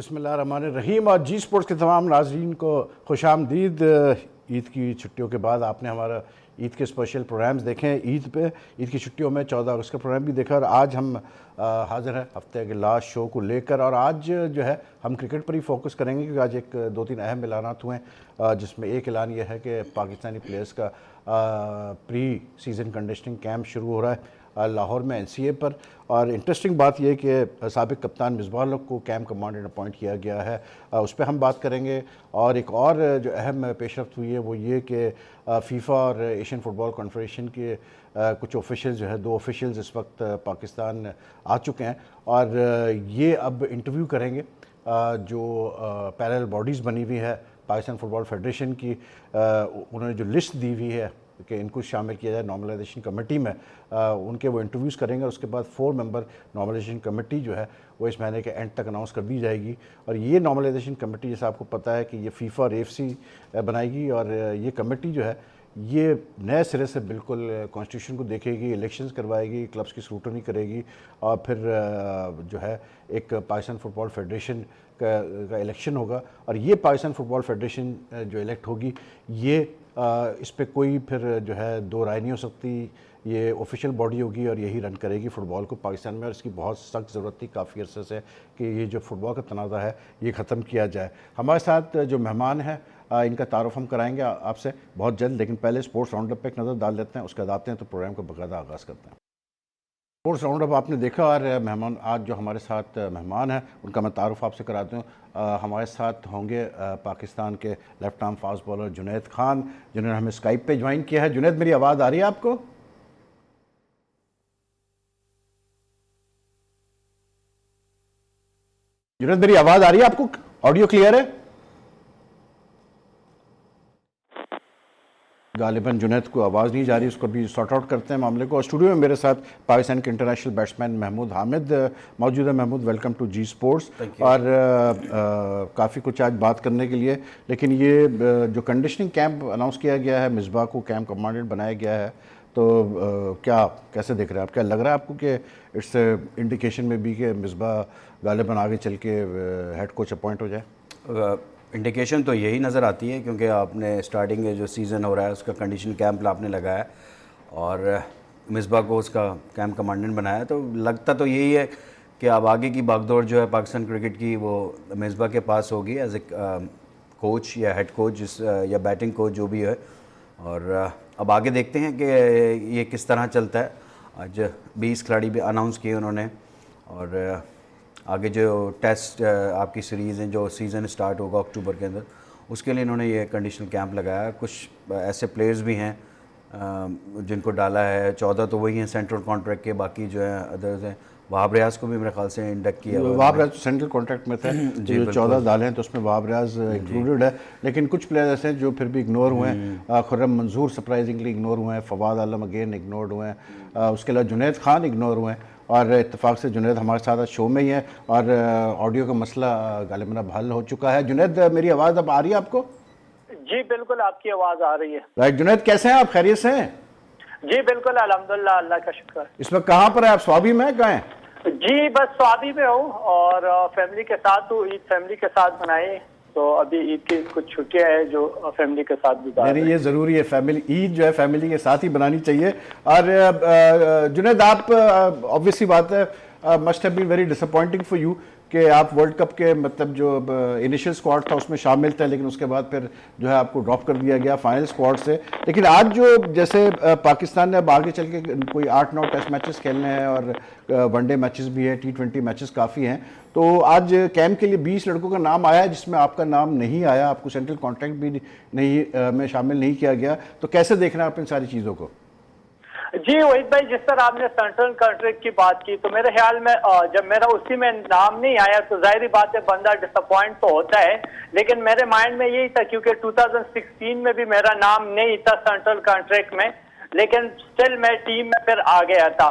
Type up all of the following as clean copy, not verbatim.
बिस्मिल्लाहिर्रहमानिर्रहीम। और जी स्पोर्ट्स के तमाम नाज़रीन को खुशामदीद। ईद की छुट्टियों के बाद आपने हमारा ईद के स्पेशल प्रोग्राम्स देखे हैं। ईद की छुट्टियों में 14 अगस्त का प्रोग्राम भी देखा और आज हम हाज़िर हैं हफ्ते के लास्ट शो को लेकर। और आज जो है हम क्रिकेट पर ही फोकस करेंगे क्योंकि आज एक दो तीन अहम ऐलानात हुए हैं, जिसमें एक ऐलान यह है कि पाकिस्तानी प्लेयर्स का प्री सीज़न कंडीशनिंग कैंप शुरू हो रहा है लाहौर में NCA पर। और इंटरेस्टिंग बात यह कि साबिक कप्तान मिसबाह हक को कैंप कमांडेंट अपॉइंट किया गया है, उस पर हम बात करेंगे। और एक और जो अहम पेशरफ्त हुई है वो ये कि फीफा और एशियन फुटबॉल कॉन्फेडरेशन के कुछ ऑफिशियल्स जो है, 2 ऑफिशियल्स इस वक्त पाकिस्तान आ चुके हैं और ये अब इंटरव्यू करेंगे जो पैरेलल बॉडीज़ बनी हुई है पाकिस्तान फुटबॉल फेडरेशन की। उन्होंने जो लिस्ट दी हुई है कि इनको शामिल किया जाए नॉर्मलाइजेशन कमेटी में, उनके वो इंटरव्यूज़ करेंगे और उसके बाद 4 मेंबर नॉर्मलाइजेशन कमेटी जो है वो इस महीने के एंड तक अनाउंस कर दी जाएगी। और ये नॉर्मलाइजेशन कमेटी, जैसा आपको पता है कि ये फीफा और AFC बनाएगी और ये कमेटी जो है ये नए सिरे से बिल्कुल कॉन्स्टिट्यूशन को देखेगी, इलेक्शंस करवाएगी, क्लब्स की स्क्रूटनी करेगी और फिर जो है एक पाकिस्तान फुटबॉल फेडरेशन का इलेक्शन होगा। और ये पाकिस्तान फुटबॉल फेडरेशन जो इलेक्ट होगी ये इस पर कोई फिर जो है दो राय नहीं हो सकती। ये ऑफिशियल बॉडी होगी और यही रन करेगी फ़ुटबॉल को पाकिस्तान में। और इसकी बहुत सख्त ज़रूरत थी काफ़ी अरसे से कि ये जो फ़ुटबॉल का तनाज़ा है ये ख़त्म किया जाए। हमारे साथ जो मेहमान हैं इनका तारुफ हम कराएंगे आपसे बहुत जल्द, लेकिन पहले स्पोर्ट्स राउंडअप पे एक नज़र डाल लेते हैं, उसके बाद आते हैं तो प्रोग्राम का बाकायदा आगाज़ करते हैं। स्पोर्ट्स राउंडअप आपने देखा और मेहमान आज जो हमारे साथ मेहमान हैं उनका मैं तारुफ आपसे कराता हूँ। हमारे साथ होंगे पाकिस्तान के left arm fast bowler Junaid Khan, जिन्होंने हमें स्काइप पे ज्वाइन किया है। जुनैद, मेरी आवाज़ आ रही है आपको? जुनैद, मेरी आवाज़ आ रही है आपको? ऑडियो क्लियर है? गालिबन जुनैद को आवाज़ नहीं जा रही, उसको भी सॉर्ट आउट करते हैं मामले को। और स्टूडियो में मेरे साथ पाकिस्तान के इंटरनेशनल बैट्समैन महमूद हामिद मौजूद है। Mahmood, welcome to Zee Sports. और काफ़ी कुछ आज बात करने के लिए, लेकिन ये जो कंडीशनिंग कैंप अनाउंस किया गया है, मिसबाह को कैंप कमांडेंट बनाया गया है, तो क्या कैसे देख रहे हैं आप? क्या लग रहा है आपको कि इट्स इंडिकेशन में भी कि मिसबाह गालिबन आगे चल के हेड कोच अपॉइंट हो जाए? इंडिकेशन तो यही नज़र आती है क्योंकि आपने स्टार्टिंग में जो सीज़न हो रहा है उसका कंडीशन कैंप आपने लगाया और मिसबाह को उसका कैंप कमांडेंट बनाया, तो लगता तो यही है कि अब आगे की भागदौड़ जो है पाकिस्तान क्रिकेट की वो मिसबाह के पास होगी एज ए कोच या हेड कोच या बैटिंग कोच जो भी है। और अब आगे देखते हैं कि ये किस तरह चलता है। आज 20 खिलाड़ी भी अनाउंस किए उन्होंने और आगे जो टेस्ट आपकी सीरीज़ हैं जो सीज़न स्टार्ट होगा अक्टूबर के अंदर, उसके लिए इन्होंने ये कंडीशनल कैंप लगाया। कुछ ऐसे प्लेयर्स भी हैं जिनको डाला है, 14 तो वही हैं सेंट्रल कॉन्ट्रैक्ट के, बाकी जो है अदर्स हैं। वहाब रियाज को भी मेरे ख्याल से इंडक्ट किया। वहाब रियाज सेंट्रल कॉन्ट्रैक्ट में थे जो 14 डाले हैं तो उसमें वहाब रियाज इंक्लूडेड है। लेकिन कुछ प्लेयर ऐसे हैं जो फिर भी इग्नोर हुए हैं। खुर्रम मंजूर सरप्राइजिंगली इग्नोर हुए हैं, फवाद आलम अगेन इग्नोर्ड हुए हैं, उसके अलावा जुनैद खान इग्नोर हुए हैं। और इत्तेफाक से जुनैद हमारे साथ शो में ही है और ऑडियो का मसला गालिबन अब हल हो चुका है। जुनैद, मेरी आवाज़ अब आ रही है आपको? जी बिल्कुल, आपकी आवाज़ आ रही है। राइट जुनैद, कैसे हैं आप? खैरियत से हैं? जी बिल्कुल, अल्हम्दुलिल्लाह, अल्लाह का शुक्र। इस वक्त कहाँ पर है आप? स्वाबी में कहाँ हैं? जी बस स्वाबी में हूँ और फैमिली के साथ हूँ। ईद फैमिली के साथ मनाई, तो अभी ईद की कुछ छुट्टियां हैं जो फैमिली के साथ गुजार रहे हैं। ये ज़रूरी है, फैमिली ईद जो है फैमिली के साथ ही बनानी चाहिए। और जुनैद, आप ऑब्वियसली बात है must have been very disappointing for you कि आप वर्ल्ड कप के मतलब जो इनिशियल स्क्वाड था उसमें शामिल थे, लेकिन उसके बाद फिर जो है आपको ड्रॉप कर दिया गया फाइनल स्क्वाड से। लेकिन आज जो जैसे पाकिस्तान ने अब आगे चल के कोई 8-9 टेस्ट मैचेस खेलने हैं और वनडे मैचेस भी हैं, T20 मैचेस काफ़ी हैं, तो आज कैंप के लिए 20 लड़कों का नाम आया है जिसमें आपका नाम नहीं आया, आपको सेंट्रल कॉन्ट्रैक्ट भी नहीं में शामिल नहीं किया गया। तो कैसे देखना है आप इन सारी चीज़ों को? जी वहीद भाई, जिस तरह आपने सेंट्रल कॉन्ट्रैक्ट की बात की, तो मेरे ख्याल में जब मेरा उसी में नाम नहीं आया तो जाहिर बात है बंदा डिसअपॉइंट तो होता है। लेकिन मेरे माइंड में यही था क्योंकि 2016 में भी मेरा नाम नहीं था सेंट्रल कॉन्ट्रैक्ट में, लेकिन स्टिल मैं टीम में फिर आ गया था।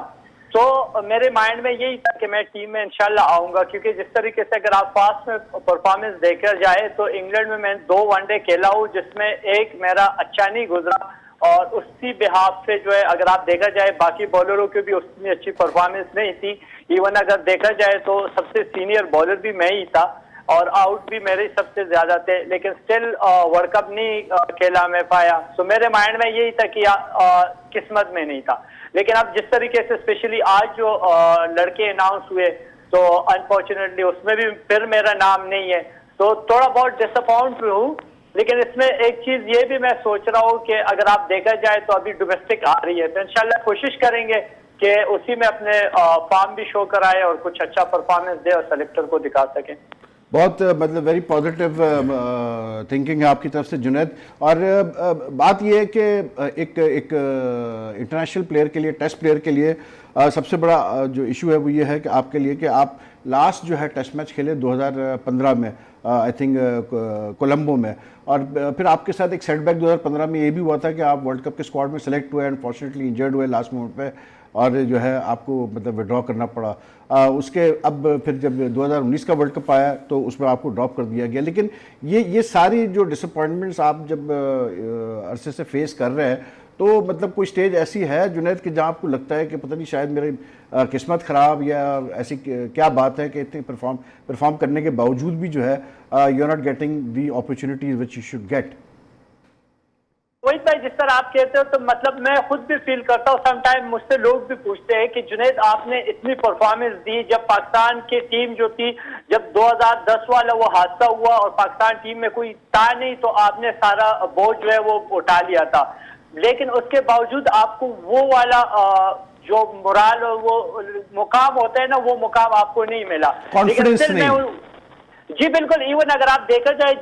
तो मेरे माइंड में यही था कि मैं टीम में इंशाल्लाह आऊंगा, क्योंकि जिस तरीके से अगर आप फास्ट में परफॉर्मेंस देखा जाए तो इंग्लैंड में मैंने 2 वनडे खेला हूँ जिसमें एक मेरा अच्छा नहीं गुजरा और उसी बिहाफ से जो है अगर आप देखा जाए बाकी बॉलरों की भी उतनी अच्छी परफॉर्मेंस नहीं थी। इवन अगर देखा जाए तो सबसे सीनियर बॉलर भी मैं ही था। और आउट भी मेरे सबसे ज्यादा थे, लेकिन स्टिल वर्ल्ड कप नहीं खेला मैं पाया। तो मेरे माइंड में यही था कि किस्मत में नहीं था। लेकिन अब जिस तरीके से स्पेशली आज जो लड़के अनाउंस हुए, तो अनफॉर्चुनेटली उसमें भी फिर मेरा नाम नहीं है, तो थोड़ा बहुत डिसअपॉइंट भी हूँ। लेकिन इसमें एक चीज ये भी मैं सोच रहा हूँ कि अगर आप देखा जाए तो अभी डोमेस्टिक आ रही है, तो इंशाल्लाह कोशिश करेंगे कि उसी में अपने फॉर्म भी शो कराए और कुछ अच्छा परफॉर्मेंस दे और सेलेक्टर को दिखा सकें। बहुत मतलब वेरी पॉजिटिव थिंकिंग है आपकी तरफ से जुनैद। और बात ये है कि एक इंटरनेशनल प्लेयर के लिए, टेस्ट प्लेयर के लिए सबसे बड़ा जो इशू है वो ये है कि आपके लिए कि आप लास्ट जो है टेस्ट मैच खेले 2015 में, आई थिंक कोलंबो में, और फिर आपके साथ एक सेटबैक 2015 में ये भी हुआ था कि आप वर्ल्ड कप के स्क्वाड में सेलेक्ट हुए, अनफॉर्चुनेटली इंजर्ड हुए लास्ट मोमेंट पे, और जो है आपको मतलब विड्रॉ करना पड़ा। उसके अब फिर जब 2019 का वर्ल्ड कप आया तो उसमें आपको ड्रॉप कर दिया गया। लेकिन ये सारी जो डिसअपॉइंटमेंट्स आप जब अरसे से फेस कर रहे हैं, तो मतलब कोई स्टेज ऐसी है जुनैद कि जहाँ आपको लगता है कि पता नहीं शायद मेरी किस्मत ख़राब या ऐसी क्या बात है कि इतनी परफॉर्म करने के बावजूद भी जो है you are not getting the opportunities which you should get? वही भाई, जिस तरह आप कहते हो तो मतलब मैं खुद भी फील करता हूँ। समटाइम मुझसे लोग भी पूछते हैं कि जुनैद आपने इतनी परफॉर्मेंस दी, जब पाकिस्तान की टीम जो थी, जब 2010 वाला वो हादसा हुआ और पाकिस्तान टीम में कोई था नहीं, तो आपने सारा बोझ जो है वो उठा लिया था। लेकिन उसके बावजूद आपको वो वाला जो मोराल और वो मुकाम होता है ना, वो मुकाम आपको नहीं मिला। कॉन्फिडेंस नहीं। जी बिल्कुल। इवन अगर आप देखा जाए,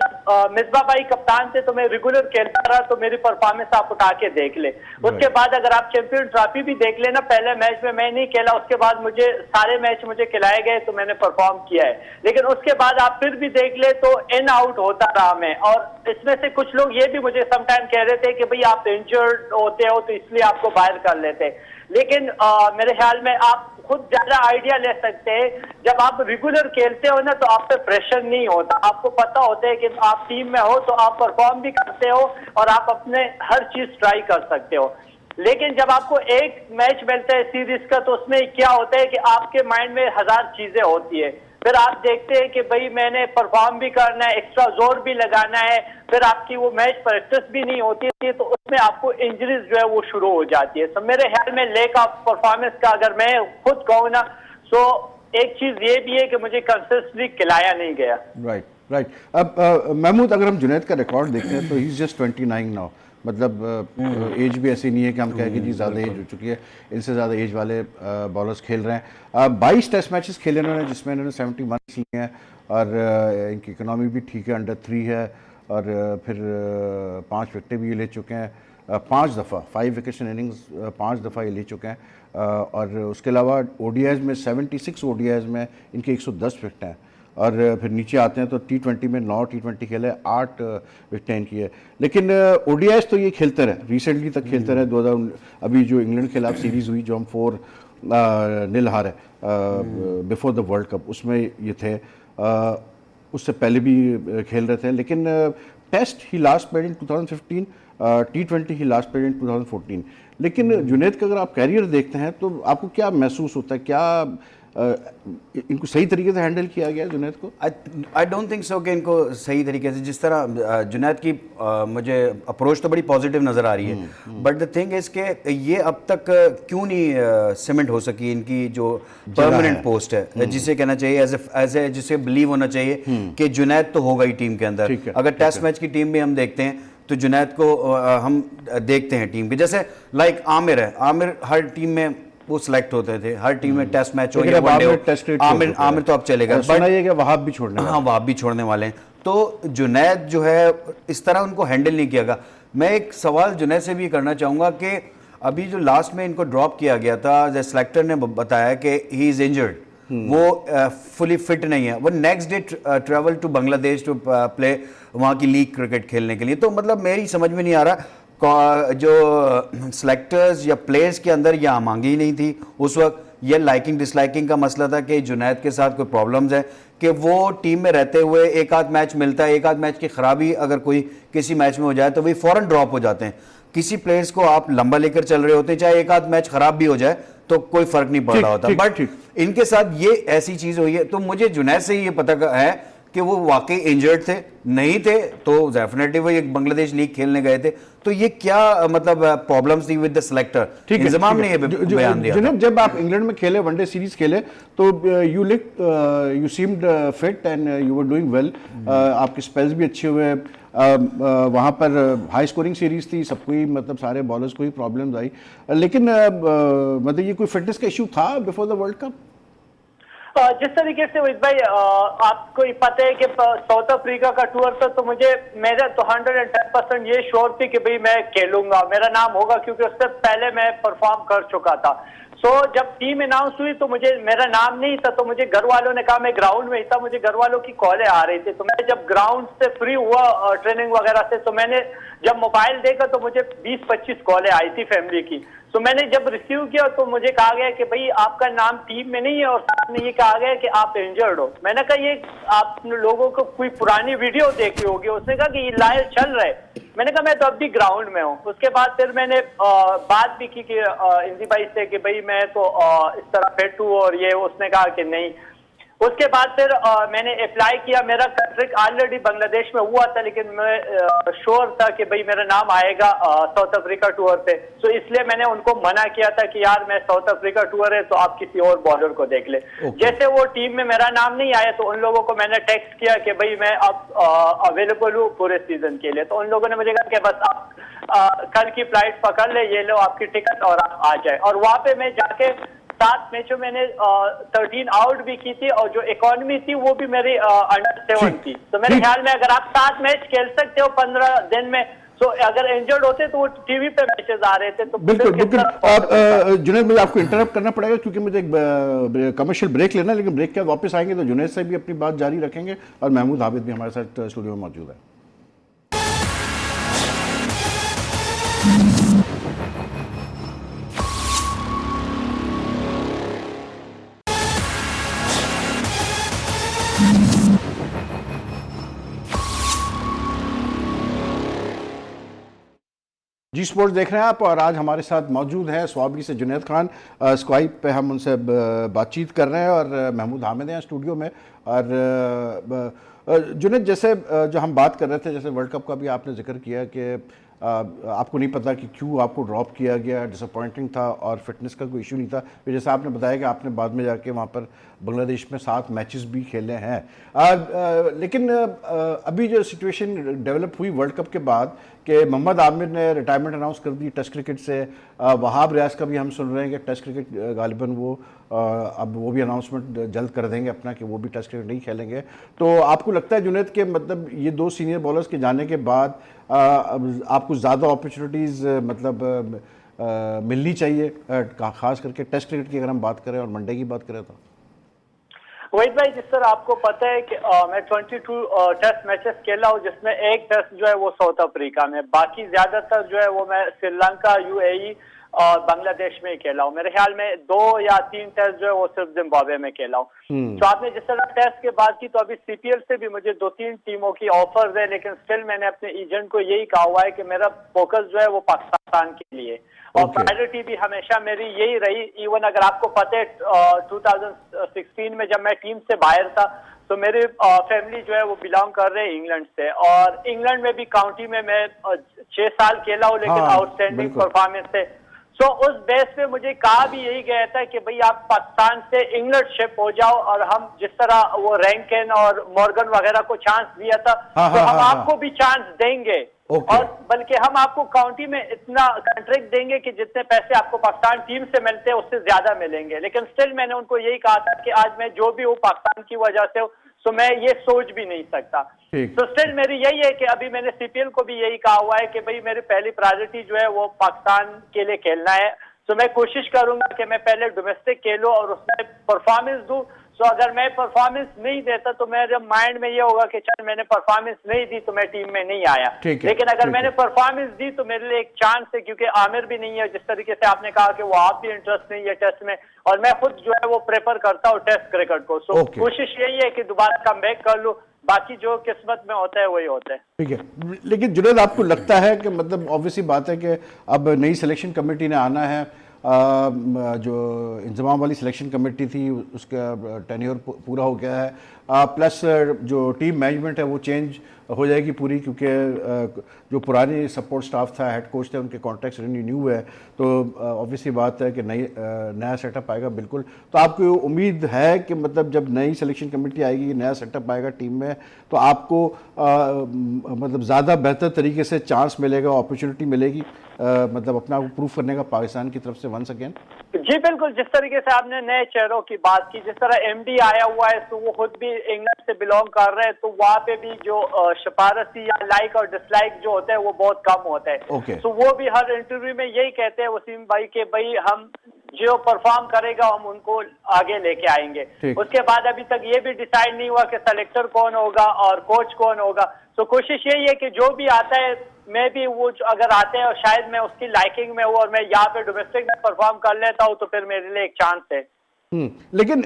मिसबा भाई कप्तान थे तो मैं रेगुलर खेलता रहा, तो मेरी परफॉर्मेंस आप उठा के देख ले। उसके बाद अगर आप चैंपियन ट्रॉफी भी देख लेना, पहले मैच में मैं नहीं खेला, उसके बाद मुझे सारे मैच मुझे खिलाए गए तो मैंने परफॉर्म किया है। लेकिन उसके बाद आप फिर भी देख ले तो इन आउट होता रहा मैं। और इसमें से कुछ लोग ये भी मुझे समटाइम कह रहे थे कि भाई आप इंजर्ड होते हो तो इसलिए आपको बाहर कर लेते। लेकिन मेरे ख्याल में आप खुद ज्यादा आइडिया ले सकते हैं। जब आप रेगुलर खेलते हो ना, तो आप पे प्रेशर नहीं होता। आपको पता होता है कि आप टीम में हो तो आप परफॉर्म भी करते हो और आप अपने हर चीज ट्राई कर सकते हो। लेकिन जब आपको एक मैच मिलता है सीरीज का, तो उसमें क्या होता है कि आपके माइंड में 1000 चीजें होती है। फिर आप देखते हैं कि भाई मैंने परफॉर्म भी करना है, एक्स्ट्रा जोर भी लगाना है, फिर आपकी वो मैच प्रैक्टिस भी नहीं होती थी, तो उसमें आपको इंजरीज जो है वो शुरू हो जाती है। तो मेरे ख्याल में लैक ऑफ परफॉर्मेंस का अगर मैं खुद कहूँ ना, तो एक चीज ये भी है कि मुझे कंसिस्टेंटली खिलाया नहीं गया। राइट। अब महमूद, अगर हम जुनैद का रिकॉर्ड देखते हैं तो ही इज जस्ट 29 नाउ। मतलब एज भी ऐसी नहीं है कि हम कहें कि जी ज़्यादा एज हो चुकी है, इनसे ज़्यादा एज वाले बॉलर्स खेल रहे हैं। 22 टेस्ट मैचेस खेले इन्होंने, जिसमें इन्होंने 71 लिए हैं, और इनकी इकनॉमी भी ठीक है, अंडर 3 है, और फिर 5 विकेटें भी ये ले चुके हैं 5 दफ़ा, 5 विकेट्स इन इनिंग्स 5 दफ़ा ये ले चुके हैं। और उसके अलावा ODIs में 76 ODIs में इनके 110 विकेटें हैं। और फिर नीचे आते हैं तो T20 में 9 T20 खेले, 8 विकेटें इनकी है। लेकिन ODIs तो ये खेलते रहे, रिसेंटली तक खेलते रहे। 2000 अभी जो इंग्लैंड के खिलाफ सीरीज़ हुई, जो हम 4-0 हारे बिफोर द वर्ल्ड कप, उसमें ये थे। उससे पहले भी खेल रहे थे। लेकिन टेस्ट ही लास्ट प्लेड इन 2015, T20 ही लास्ट प्लेड इन 2014। लेकिन जुनैद का अगर आप कैरियर देखते हैं तो आपको क्या महसूस होता है? क्या इनको सही तरीके से हैंडल किया गया जुनैद को? आई डोंट थिंक सो कि इनको सही तरीके से, जिस तरह जुनैद की मुझे अप्रोच तो बड़ी पॉजिटिव नज़र आ रही है, बट द थिंग इज़ के ये अब तक क्यों नहीं सीमेंट हो सकी इनकी जो परमानेंट पोस्ट है, जिसे कहना चाहिए एज ए जिसे बिलीव होना चाहिए कि जुनैद तो होगा ही टीम के अंदर। अगर टेस्ट मैच की टीम भी हम देखते हैं तो जुनैद को हम देखते हैं टीम के, जैसे लाइक आमिर है, आमिर हर टीम में वो सिलेक्ट होते थे, हर टीम में टेस्ट मैच हो या वनडे हो, आमिर तो अब चलेगा, सुना ये कि वहाब भी छोड़ने, हाँ वहाब भी छोड़ने वाले हैं। तो जुनैद जो है इस तरह उनको हैंडल नहीं किया गया। मैं एक सवाल जुनैद से भी करना चाहूँगा कि अभी जो लास्ट में इनको ड्रॉप किया गया था, सिलेक्टर ने बताया कि ही इज़ इंजर्ड, वो फुली फिट नहीं है, वो next day travel to Bangladesh to play वहाँ की लीग क्रिकेट खेलने के लिए। तो मतलब मेरी समझ में नहीं आ रहा, जो सिलेक्टर्स या प्लेयर्स के अंदर ये आमांगी ही नहीं थी उस वक्त, ये लाइकिंग डिसलाइकिंग का मसला था कि जुनैद के साथ कोई प्रॉब्लम्स है कि वो टीम में रहते हुए एक आध मैच मिलता है, एक आध मैच की खराबी अगर कोई किसी मैच में हो जाए तो वही फौरन ड्रॉप हो जाते हैं। किसी प्लेयर्स को आप लंबा लेकर चल रहे होते हैं, चाहे एक आध मैच खराब भी हो जाए तो कोई फर्क नहीं पड़ रहा होता, बट इनके साथ ये ऐसी चीज हुई है। तो मुझे जुनैद से ये पता है कि वो वाकई इंजर्ड थे, नहीं थे तो डेफिनेटली वो एक बांग्लादेश लीग खेलने गए थे। तो ये क्या मतलब प्रॉब्लम्स थी विद द सिलेक्टर, इंतजाम ने ये बयान दिया था। जब आप इंग्लैंड में खेले, वनडे सीरीज खेले, तो you seemed fit and you were doing well, आपके स्पेल्स भी अच्छे हुए। वहाँ पर हाई स्कोरिंग सीरीज थी, सबको ही मतलब सारे बॉलर्स को ही प्रॉब्लम्स आई, लेकिन मतलब ये कोई फिटनेस का इशू था बिफोर द वर्ल्ड कप? जिस तरीके से वहीद भाई आपको ही पता है कि साउथ अफ्रीका का टूर था, तो मुझे मेरा तो 110% ये श्योर थी कि भाई मैं खेलूंगा, मेरा नाम होगा, क्योंकि उससे पहले मैं परफॉर्म कर चुका था। सो जब टीम अनाउंस हुई तो मुझे मेरा नाम नहीं था, तो मुझे घर वालों ने कहा, मैं ग्राउंड में ही था, मुझे घर वालों की कॉलें आ रही थी। तो मैं जब ग्राउंड से फ्री हुआ ट्रेनिंग वगैरह से, तो मैंने जब मोबाइल देखा तो मुझे 20-25 कॉलें आई थी फैमिली की। तो मैंने जब रिसीव किया तो मुझे कहा गया कि भाई आपका नाम टीम में नहीं है, और साथ में ये कहा गया कि आप इंजर्ड हो। मैंने कहा ये आप लोगों को कोई पुरानी वीडियो देखी होगी। उसने कहा कि ये लाइव चल रहा है। मैंने कहा मैं तो अब भी ग्राउंड में हूँ। उसके बाद फिर मैंने बात भी की कि इंजी भाई से कि भाई मैं तो इस तरह फिट हूँ, और ये उसने कहा कि नहीं। उसके बाद फिर मैंने अप्लाई किया, मेरा कंट्रैक्ट ऑलरेडी बांग्लादेश में हुआ था, लेकिन मैं श्योर था कि भाई मेरा नाम आएगा साउथ अफ्रीका टूर पे। तो इसलिए मैंने उनको मना किया था कि यार मैं साउथ अफ्रीका टूर है तो आप किसी और बॉलर को देख ले। जैसे वो टीम में मेरा नाम नहीं आया तो उन लोगों को मैंने टेक्स्ट किया कि भाई मैं अब अवेलेबल हूँ पूरे सीजन के लिए। तो उन लोगों ने मुझे कहा कि बस आप कल की फ्लाइट पकड़ ले, ये लो आपकी टिकट और आप आ जाए। और वहां पे मैं जाके 7 मैचों मैंने 13 आउट भी की थी, और जो इकोनॉमी थी वो भी मेरी अंडर 7 थी। तो मेरे ख्याल में अगर आप 7 मैच खेल सकते हो 15 दिन में, तो अगर इंजर्ड होते तो वो टीवी पे मैचेस आ रहे थे। तो बिल्कुल बिल्कुल। जुनैद, मुझे आपको इंटरप्ट करना पड़ेगा क्योंकि मुझे एक कमर्शियल ब्रेक लेना है, लेकिन ब्रेक के बाद वापस आएंगे तो जुनैद से भी अपनी बात जारी रखेंगे, और महमूद हामिद भी हमारे साथ स्टूडियो में मौजूद है। जी स्पोर्ट्स देख रहे हैं आप, और आज हमारे साथ मौजूद हैं स्वाबी से जुनैद खान। स्काइप पे हम उनसे बातचीत कर रहे हैं, और महमूद हामिद हैं स्टूडियो में। और जुनैद, जैसे जो हम बात कर रहे थे, जैसे वर्ल्ड कप का भी आपने जिक्र किया कि आपको नहीं पता कि क्यों आपको ड्रॉप किया गया, डिसअपॉइंटिंग था, और फिटनेस का कोई इशू नहीं था। फिर जैसे आपने बताया कि आपने बाद में जाके वहाँ पर बांग्लादेश में 7 मैचेस भी खेले हैं। लेकिन अभी जो सिचुएशन डेवलप हुई वर्ल्ड कप के बाद कि मोहम्मद आमिर ने रिटायरमेंट अनाउंस कर दी टेस्ट क्रिकेट से, वहाब रियाज का भी हम सुन रहे हैं कि टेस्ट क्रिकेट गालिबन वो अब वो भी अनाउंसमेंट जल्द कर देंगे अपना कि वो भी टेस्ट क्रिकेट नहीं खेलेंगे। तो आपको लगता है जुनैद के मतलब ये 2 सीनियर बॉलर्स के जाने के बाद आपको ज़्यादा अपॉर्चुनिटीज़ मतलब मिलनी चाहिए, खास करके टेस्ट क्रिकेट की अगर हम बात करें और वनडे की बात करें तो? वहीद भाई, जिस तरह आपको पता है कि मैं 22 टेस्ट मैचेस खेला हूँ, जिसमें एक टेस्ट जो है वो साउथ अफ्रीका में, बाकी ज्यादातर जो है वो मैं श्रीलंका, यूएई और बांग्लादेश में ही खेला हूँ। मेरे ख्याल में 2 या 3 टेस्ट जो है वो सिर्फ जिम्बाब्वे में खेला हूँ। तो आपने जिस तरह टेस्ट के बाद की, तो अभी सीपीएल से भी मुझे 2-3 टीमों की ऑफर्स है, लेकिन स्टिल मैंने अपने एजेंट को यही कहा हुआ है कि मेरा फोकस जो है वो पाकिस्तान के लिए, और प्रायोरिटी भी हमेशा मेरी यही रही। इवन अगर आपको पता है 2016 में जब मैं टीम से बाहर था, तो मेरी फैमिली जो है वो बिलोंग कर रहे हैं इंग्लैंड से, और इंग्लैंड में भी काउंटी में मैं 6 साल खेला हूँ, लेकिन आउटस्टैंडिंग परफॉर्मेंस से। सो उस बेस पे मुझे कहा भी यही गया था कि भाई आप पाकिस्तान से इंग्लैंड शिफ्ट हो जाओ, और हम जिस तरह वो रैंकिन और मॉर्गन वगैरह को चांस दिया था, तो हम आपको भी चांस देंगे, और बल्कि हम आपको काउंटी में इतना कॉन्ट्रैक्ट देंगे कि जितने पैसे आपको पाकिस्तान टीम से मिलते हैं उससे ज्यादा मिलेंगे। लेकिन स्टिल मैंने उनको यही कहा था कि आज मैं जो भी हूँ पाकिस्तान की वजह से, तो मैं ये सोच भी नहीं सकता। तो स्टिल मेरी यही है कि अभी मैंने सीपीएल को भी यही कहा हुआ है कि भाई मेरी पहली प्रायोरिटी जो है वो पाकिस्तान के लिए खेलना है। तो मैं कोशिश करूंगा कि मैं पहले डोमेस्टिक खेलूं और उसमें परफॉर्मेंस दूं। सो अगर मैं परफॉर्मेंस नहीं देता तो मेरे माइंड में ये होगा कि चल मैंने परफॉर्मेंस नहीं दी तो मैं टीम में नहीं आया। लेकिन अगर मैंने परफॉर्मेंस दी तो मेरे लिए एक चांस है, क्योंकि आमिर भी नहीं है, जिस तरीके से आपने कहा कि वो आप भी इंटरेस्ट नहीं है टेस्ट में, और मैं खुद जो है वो प्रेफर करता हूँ टेस्ट क्रिकेट को। सो कोशिश यही है कि दोबारा कम बैक कर लूँ, बाकी जो किस्मत में होता है वही होता है। ठीक है। लेकिन जुनैद, आपको लगता है कि मतलब ऑब्वियसली बात है कि अब नई सिलेक्शन कमेटी ने आना है, जो इंतज़ाम वाली सिलेक्शन कमेटी थी उसका टेन्योर पूरा हो गया है, प्लस जो टीम मैनेजमेंट है वो चेंज हो जाएगी पूरी, क्योंकि जो पुरानी सपोर्ट स्टाफ था, हेड कोच थे, उनके कॉन्ट्रैक्ट्स रिन्यू हुए हैं, तो ऑब्वियसली बात है कि नया सेटअप आएगा बिल्कुल। तो आपको उम्मीद है कि मतलब जब नई सिलेक्शन कमेटी आएगी, नया सेटअप आएगा टीम में, तो आपको मतलब ज़्यादा बेहतर तरीके से चांस मिलेगा, अपॉर्चुनिटी मिलेगी मतलब अपना प्रूव करने का पाकिस्तान की तरफ से वंस अगेन? जी बिल्कुल, जिस तरीके से आपने नए चेहरों की बात की, जिस तरह एमडी आया हुआ है तो वो खुद भी इंग्लैंड से बिलोंग कर रहे हैं, तो वहाँ पे भी जो सिफारसी या लाइक और डिसलाइक जो होता है वो बहुत कम होता है। Okay. तो वो भी हर इंटरव्यू में यही कहते हैं वसीम भाई के भाई हम जो परफॉर्म करेगा हम उनको आगे लेके आएंगे। उसके बाद अभी तक ये भी डिसाइड नहीं हुआ कि सेलेक्टर कौन होगा और कोच कौन होगा। तो कोशिश यही है कि जो भी आता है, मैं भी वो अगर आते हैं और शायद मैं उसकी लाइकिंग में हूँ और मैं यहाँ पे डोमेस्टिक में परफॉर्म कर लेता हूँ तो फिर मेरे लिए एक चांस है। लेकिन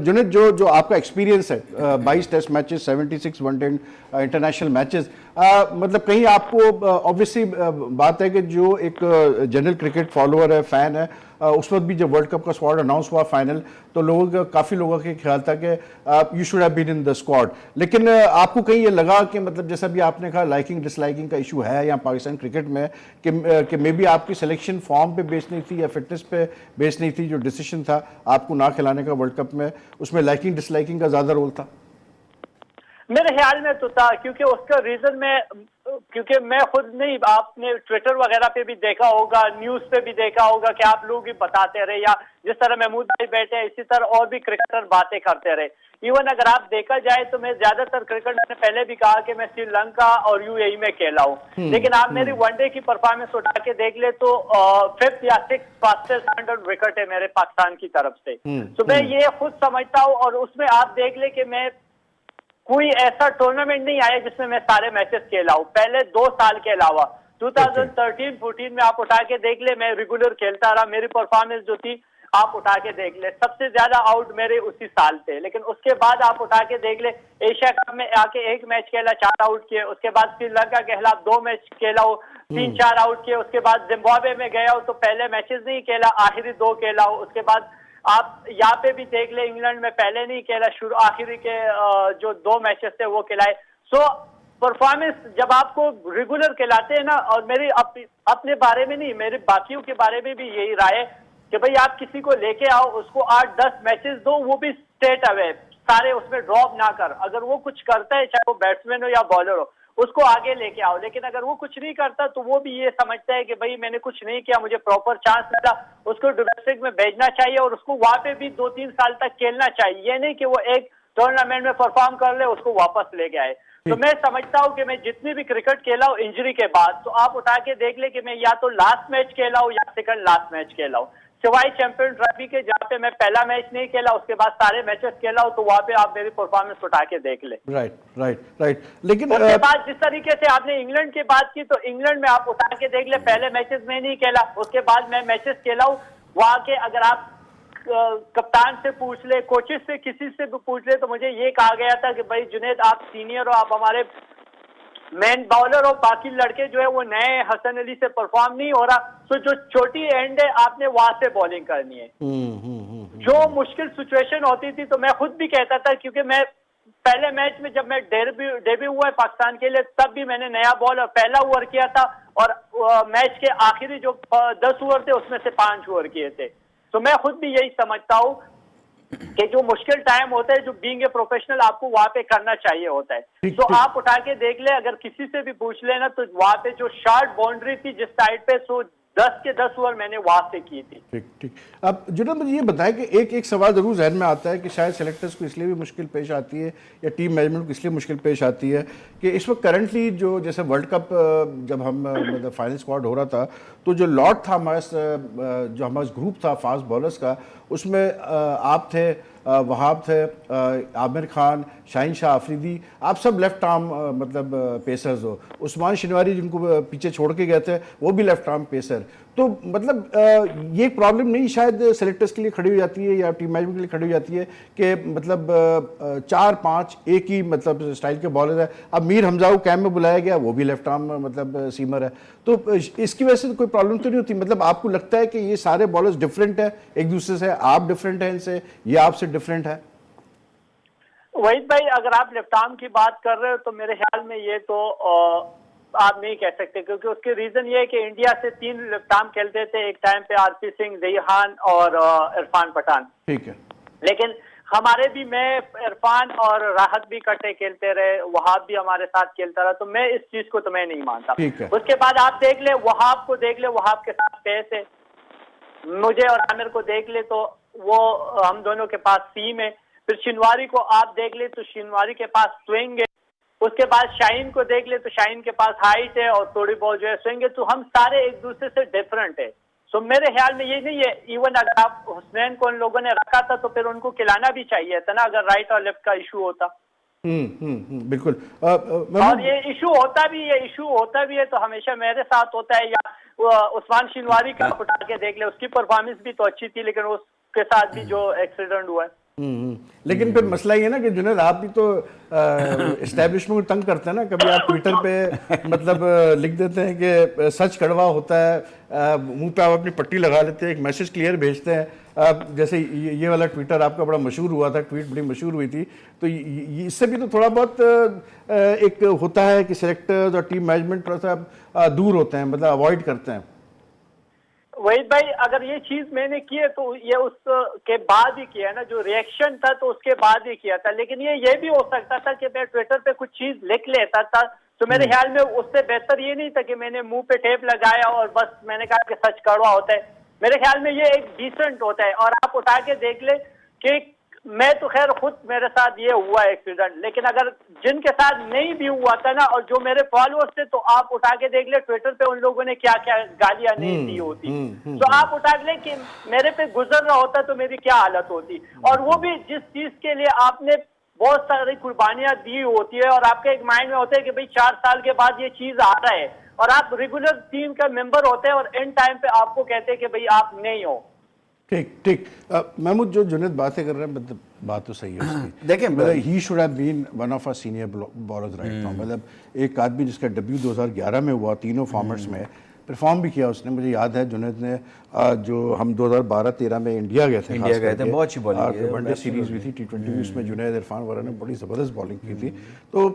जुनेद, जो आपका एक्सपीरियंस है 22 test matches, 76 one day international matches, मतलब कहीं आपको ऑब्वियसली बात है कि जो एक जनरल क्रिकेट फॉलोअर है, फैन है, उस वक्त भी जब वर्ल्ड कप का स्क्वाड अनाउंस हुआ फाइनल, तो काफ़ी लोगों के ख्याल था कि you should have been in the squad, लेकिन आपको कहीं ये लगा कि मतलब जैसा भी आपने कहा लाइकिंग डिसलाइकिंग का इशू है यहाँ पाकिस्तान क्रिकेट में, कि मे बी आपकी सिलेक्शन फॉर्म पे बेस्ड नहीं थी या फिटनेस पे बेस्ड नहीं थी, जो डिसीजन था आपको ना खिलाने का वर्ल्ड कप में, उसमें लाइकिंग डिसलाइकिंग का ज़्यादा रोल था? मेरे ख्याल में तो था, क्योंकि उसका रीजन क्योंकि मैं खुद नहीं, आपने ट्विटर वगैरह पे भी देखा होगा, न्यूज पे भी देखा होगा कि आप लोग भी बताते रहे, या जिस तरह महमूद भाई बैठे हैं इसी तरह और भी क्रिकेटर बातें करते रहे। इवन अगर आप देखा जाए तो मैं ज्यादातर क्रिकेट, मैंने पहले भी कहा कि मैं श्रीलंका और यूएई में खेला हूँ, लेकिन आप मेरी वनडे की परफॉर्मेंस उठा के देख ले तो 5th या 6th फास्टेस्ट 100 विकेट है मेरे पाकिस्तान की तरफ से। तो मैं ये खुद समझता हूँ, और उसमें आप देख ले कि मैं कोई ऐसा टूर्नामेंट नहीं आया जिसमें मैं सारे मैचेस खेला हूँ पहले 2 साल के अलावा। 2013-14 में आप उठा के देख ले, मैं रेगुलर खेलता रहा, मेरी परफॉर्मेंस जो थी आप उठा के देख ले, सबसे ज्यादा आउट मेरे उसी साल थे। लेकिन उसके बाद आप उठा के देख ले, एशिया कप में आके 1 मैच खेला, 4 आउट किए, उसके बाद श्रीलंका के खिलाफ 2 मैच खेला हो, 3-4 आउट किए, उसके बाद जिम्बाब्वे में गया हो तो पहले मैचेस नहीं खेला, आखिरी 2 खेला हो, उसके बाद आप यहाँ पे भी देख ले इंग्लैंड में पहले नहीं खेला, शुरू आखिरी के जो 2 मैचेस थे वो खिलाए। सो परफॉर्मेंस जब आपको रेगुलर खिलाते हैं ना, और मेरी अपने बारे में नहीं, मेरे बाकियों के बारे में भी यही राय है कि भाई आप किसी को लेके आओ, उसको 8-10 मैचेस दो, वो भी स्ट्रेट अवे, सारे उसमें ड्रॉप ना कर। अगर वो कुछ करता है, चाहे वो बैट्समैन हो या बॉलर हो, उसको आगे लेके आओ। लेकिन अगर वो कुछ नहीं करता तो वो भी ये समझता है कि भाई मैंने कुछ नहीं किया, मुझे प्रॉपर चांस मिला, उसको डोमेस्टिक में भेजना चाहिए और उसको वहां पे भी 2-3 साल तक खेलना चाहिए। ये नहीं कि वो एक टूर्नामेंट में परफॉर्म कर ले उसको वापस ले आए। तो मैं समझता हूँ कि मैं जितनी भी क्रिकेट खेला हूँ इंजरी के बाद, तो आप उठा के देख ले कि मैं या तो लास्ट मैच खेला हूँ या सेकंड लास्ट मैच खेला हूँ, सिवाय चैंपियन ट्रॉफी के जहाँ पे मैं पहला मैच नहीं खेला, उसके बाद सारे मैचेस खेला हो, तो वहाँ पे आप मेरी परफॉर्मेंस उठा के देख ले। राइट। लेकिन उसके बाद जिस तरीके से आपने इंग्लैंड की बात की, तो इंग्लैंड में आप उठा के देख ले, पहले मैचेस में नहीं खेला, उसके बाद मैं मैचेस खेला हूँ वहाँ के। अगर आप कप्तान से पूछ ले, कोचेस से किसी से भी पूछ ले, तो मुझे ये कहा गया था कि भाई जुनेद आप सीनियर हो, आप हमारे मेन बॉलर और बाकी लड़के जो है वो नए, हसन अली से परफॉर्म नहीं हो रहा, तो जो छोटी एंड है आपने वहां से बॉलिंग करनी है। जो मुश्किल सिचुएशन होती थी तो मैं खुद भी कहता था, क्योंकि मैं पहले मैच में जब मैं डेब्यू हुआ है पाकिस्तान के लिए, तब भी मैंने नया बॉल और पहला ओवर किया था, और मैच के आखिरी जो 10 ओवर थे उसमें से 5 ओवर किए थे। तो मैं खुद भी यही समझता हूँ कि जो मुश्किल टाइम होता है, जो बीइंग ए प्रोफेशनल आपको वहां पे करना चाहिए होता है। तो आप उठा के देख ले, अगर किसी से भी पूछ लेना, तो वहां पे जो शार्ट बाउंड्री थी जिस साइड पे, सो 10 के 10 ओवर मैंने वहां से की थी। ठीक। अब जुनेद मुझे ये बताएं कि एक सवाल जरूर जहन में आता है कि शायद सेलेक्टर्स को इसलिए भी मुश्किल पेश आती है या टीम मैनेजमेंट को इसलिए मुश्किल पेश आती है कि इस वक्त करंटली जो जैसे वर्ल्ड कप जब हम मतलब फाइनल स्क्वाड हो रहा था, तो जो लॉट था हमारे जो हमारा ग्रुप था फास्ट बॉलर्स का, उसमें आप थे, वहाब थे, आमिर खान, शाहीन शाह अफरीदी, आप सब लेफ्ट आर्म मतलब पेसर्स हो। उस्मान शनिवारी जिनको पीछे छोड़ के गए थे वो भी लेफ्ट आर्म पेसर। तो मतलब ये प्रॉब्लम नहीं शायद सेलेक्टर्स के लिए खड़ी हो जाती है या टीम मैनेजमेंट के लिए खड़ी हो जाती है कि मतलब 4-5 एक ही मतलब स्टाइल के बॉलर है। अब मीर हमजा को कैम्प में बुलाया गया, वो भी लेफ्ट आर्म मतलब सीमर है, तो इसकी वजह से तो कोई प्रॉब्लम तो नहीं होती। मतलब आपको लगता है कि ये सारे बॉलर्स डिफरेंट है एक दूसरे से, आप डिफरेंट है इनसे, ये आपसे डिफरेंट है? वहीद भाई, अगर आप लेफ्ट आर्म की बात कर रहे हो तो मेरे ख्याल में ये तो आप नहीं कह सकते, क्योंकि उसके रीजन ये है कि इंडिया से 3 लेफ्ट आर्म खेलते थे एक टाइम पे, आरपी सिंह, जहीर और इरफान पठान। ठीक है। लेकिन हमारे भी, मैं, इरफान और राहत भी इकट्ठे खेलते रहे, वहाब भी हमारे साथ खेलता रहा, तो मैं इस चीज को तो मैं नहीं मानता। उसके बाद आप देख ले, वहाब को देख ले, वहाब के साथ पेस है। मुझे और आमिर को देख ले तो वो हम दोनों के पास सीम है। फिर शिनवारी को आप देख ले तो शिनवारी के पास स्विंग है। उसके बाद शाहीन को देख ले तो शाहीन के पास हाइट है और थोड़ी बहुत जो है स्विंग है। तो हम सारे एक दूसरे से डिफरेंट है। तो मेरे ख्याल में ये नहीं है, इवन अगर आप हुसनैन को उन लोगों ने रखा था तो फिर उनको खिलाना भी चाहिए था ना, अगर राइट और लेफ्ट का इशू होता। बिल्कुल। और ये इशू होता भी है तो हमेशा मेरे साथ होता है, या उस्मान शिनवारी का उठा के देख ले, उसकी परफॉर्मेंस भी तो अच्छी थी, लेकिन उसके साथ भी जो एक्सीडेंट हुआ है। लेकिन फिर मसला ये ना कि जुनैद, आप भी तो एस्टेब्लिशमेंट को तंग करते हैं ना। कभी आप ट्विटर पे मतलब लिख देते हैं कि सच कड़वा होता है, मुंह पे आप अपनी पट्टी लगा लेते हैं, एक मैसेज क्लियर भेजते हैं। जैसे ये वाला ट्विटर आपका बड़ा मशहूर हुआ था, ट्वीट बड़ी मशहूर हुई थी, तो इससे भी तो थोड़ा बहुत एक होता है कि सेलेक्टर्स और टीम मैनेजमेंट थोड़ा सा दूर होते हैं, मतलब अवॉइड करते हैं। वहीद भाई, अगर ये चीज मैंने की है तो ये उसके बाद ही किया है ना, जो रिएक्शन था तो उसके बाद ही किया था। लेकिन ये भी हो सकता था कि मैं ट्विटर पे कुछ चीज लिख लेता था, तो मेरे ख्याल में उससे बेहतर ये नहीं था कि मैंने मुंह पे टेप लगाया और बस मैंने कहा कि सच कड़वा होता है। मेरे ख्याल में ये एक डिसेंट होता है। और आप उठा के देख ले कि मैं तो खैर खुद मेरे साथ ये हुआ एक्सीडेंट, लेकिन अगर जिनके साथ नहीं भी हुआ था ना, और जो मेरे फॉलोअर्स थे, तो आप उठा के देख ले ट्विटर पे उन लोगों ने क्या क्या गालियां नहीं दी होती। तो आप उठा ले कि मेरे पे गुजर रहा होता तो मेरी क्या हालत होती। और वो भी जिस चीज के लिए आपने बहुत सारी कुर्बानियां दी होती है, और आपके एक माइंड में होता है कि भाई 4 साल के बाद ये चीज आ रहा है, और आप रेगुलर टीम का मेंबर होते हैं, और एंड टाइम पे आपको कहते हैं कि भाई आप नहीं हो। ठीक। महमूद, जो जुनैद बातें कर रहे हैं, मतलब बात तो सही है उसकी। देखिए, मतलब he should have been one of our senior bowlers right now. मतलब एक आदमी जिसका डेब्यू 2011 में हुआ, तीनों फॉर्मेट्स में परफॉर्म भी किया उसने। मुझे याद है जुनैद ने जो हम 2012-13 में इंडिया गए थे, बहुत अच्छी बॉलिंग, वनडे सीरीज हुई थी, T20 भी, उसमें जुनैद, इरफान वगैरह ने बड़ी ज़बरदस्त बॉलिंग की थी। तो